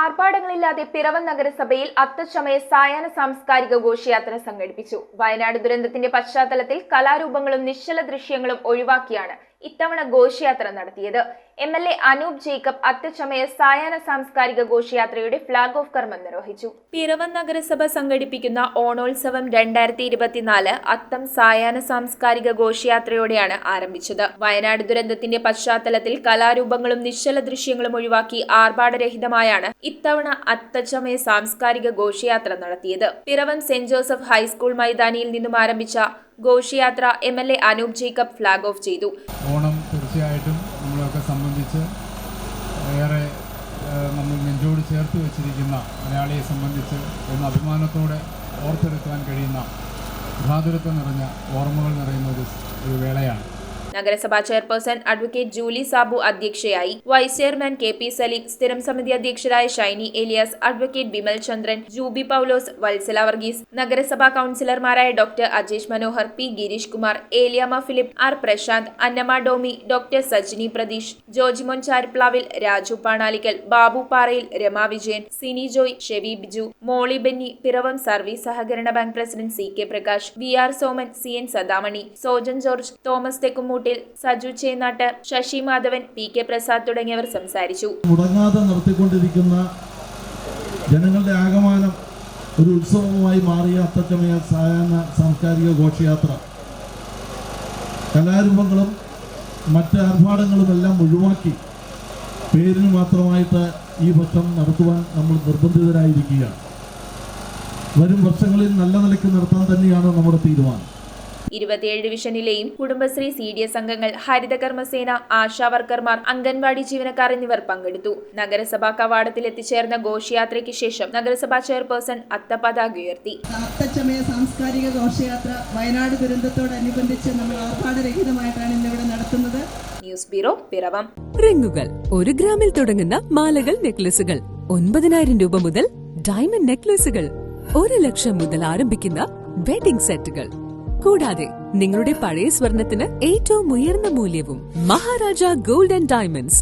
ആർഭാടങ്ങളില്ലാതെ പിറവം നഗരസഭയിൽ അത്തച്ചമയ സായാഹ്ന സാംസ്കാരിക ഘോഷയാത്ര സംഘടിപ്പിച്ചു. വയനാട് ദുരന്തത്തിന്റെ പശ്ചാത്തലത്തിൽ കലാരൂപങ്ങളും നിശ്ചല ദൃശ്യങ്ങളും ഒഴിവാക്കിയാണ് ഇത്തവണ ഘോഷയാത്ര നടത്തിയത്. MLA അനൂപ് ജേക്കബ് അത്തച്ചമയ സായാഹ്ന സാംസ്കാരിക ഘോഷയാത്രയുടെ ഫ്ളാഗ് ഓഫ് കർമ്മം നിർവഹിച്ചു. പിറവം നഗരസഭ സംഘടിപ്പിക്കുന്ന ഓണോത്സവം 2024 അത്തം സായാഹ്ന സാംസ്കാരിക ഘോഷയാത്രയോടെയാണ് ആരംഭിച്ചത്. വയനാട് ദുരന്തത്തിന്റെ പശ്ചാത്തലത്തിൽ കലാരൂപങ്ങളും നിശ്ചല ദൃശ്യങ്ങളും ഒഴിവാക്കി ആർഭാടരഹിതമായാണ് ഇത്തവണ അത്തച്ചമയ സാംസ്കാരിക ഘോഷയാത്ര നടത്തിയത്. പിറവം സെന്റ് ജോസഫ് ഹൈസ്കൂൾ മൈതാനിയിൽ നിന്നും ആരംഭിച്ച ഘോഷയാത്ര MLA Anoop Jacob flag off ചെയ്തു. ഓണം തീർച്ചയായിട്ടും നമ്മളൊക്കെ സംബന്ധിച്ച് ഏറെ നമ്മൾ നെഞ്ചോട് ചേർത്ത് വെച്ചിരിക്കുന്ന മലയാളിയെ സംബന്ധിച്ച് എന്ന അഭിമാനത്തോടെ ഓർത്തെടുക്കാൻ കഴിയുന്ന ഗൃഹാതുരത്വം നിറഞ്ഞ ഓർമ്മകൾ നിറയുന്ന ഒരു വേളയാണ്. നഗരസഭാ ചെയർപേഴ്സൺ അഡ്വക്കേറ്റ് ജൂലി സാബു അധ്യക്ഷയായി. വൈസ് ചെയർമാൻ KP സലീം, സ്ഥിരം സമിതി അധ്യക്ഷരായ ഷൈനി ഏലിയാസ്, അഡ്വക്കേറ്റ് ബിമൽ ചന്ദ്രൻ, ജൂബി പൗലോസ്, വത്സല വർഗീസ്, നഗരസഭാ കൌൺസിലർമാരായ doctor Ajesh Manohar, P Gireesh Kumar, Eliyamma Philip, R Prasanth, Annamma Domy, doctor Sajini Pratheesh, Jojimon Charipplavil, Raju Panalickal, Babu Parayil, Rema Vijayan, Sini Joy, Shevi Biju, Molly Benny, Piravom service സഹകരണ bank president CK Prakash, VR Soman, CN Sadamani, Sojan George, Thomas Thekkumoottil, Saju Chenattu, Sasi Madhavan, PK Prasad തുടങ്ങിയവർ സംസാരിച്ചു. മുടങ്ങാതെ നടത്തിക്കൊണ്ടിരിക്കുന്ന ജനങ്ങളുടെ ആഗമനം ഒരു ഉത്സവമായി മാറിയ അത്തച്ചമയ സായാഹ്ന സാംസ്കാരിക ഘോഷയാത്ര കലാരൂപങ്ങളും മറ്റ് ആർഭാടങ്ങളുമെല്ലാം ഒഴിവാക്കി പേരിന് മാത്രമായിട്ട് ഈ വർഷം നടത്തുവാൻ നമ്മൾ നിർബന്ധിതരായിരിക്കുകയാണ്. വരും വർഷങ്ങളിൽ നല്ല നിലയ്ക്ക് നടത്താൻ തന്നെയാണ് നമ്മുടെ തീരുമാനം. 27 ഡിവിഷനിലെയും കുടുംബശ്രീ CDS അംഗങ്ങൾ, ഹരിതകർമ്മസേന, ആശാ വർക്കർമാർ, അംഗൻവാടി ജീവനക്കാർ എന്നിവർ പങ്കെടുത്തു. നഗരസഭാ കവാടത്തിൽ എത്തിച്ചേർന്ന ഘോഷയാത്രയ്ക്ക് ശേഷം നഗരസഭാ ചെയർപേഴ്സൺ അത്തപതാക ഉയർത്തി. അത്തച്ചമയ സാംസ്കാരിക ഘോഷയാത്ര വയനാട് ദുരന്തത്തോടനുബന്ധിച്ച് നമ്മൾ ആർഭാടരഹിതമായിട്ടാണ് ഇന്നിവിടെ നടത്തുന്നത്. News bureau, Piravom. റിങ്ങുകൾ 1 ഗ്രാമിൽ തുടങ്ങുന്ന മാലകൾ, നെക്ലസുകൾ 9,000 രൂപ മുതൽ ഡയമണ്ട് നെക്ലസുകൾ 1 ലക്ഷം മുതൽ ആരംഭിക്കുന്ന വെഡിംഗ് സെറ്റുകൾ, കൂടാതെ നിങ്ങളുടെ പഴയ സ്വർണത്തിന് ഏറ്റവും ഉയർന്ന മൂല്യവും. Maharaja gold and diamonds,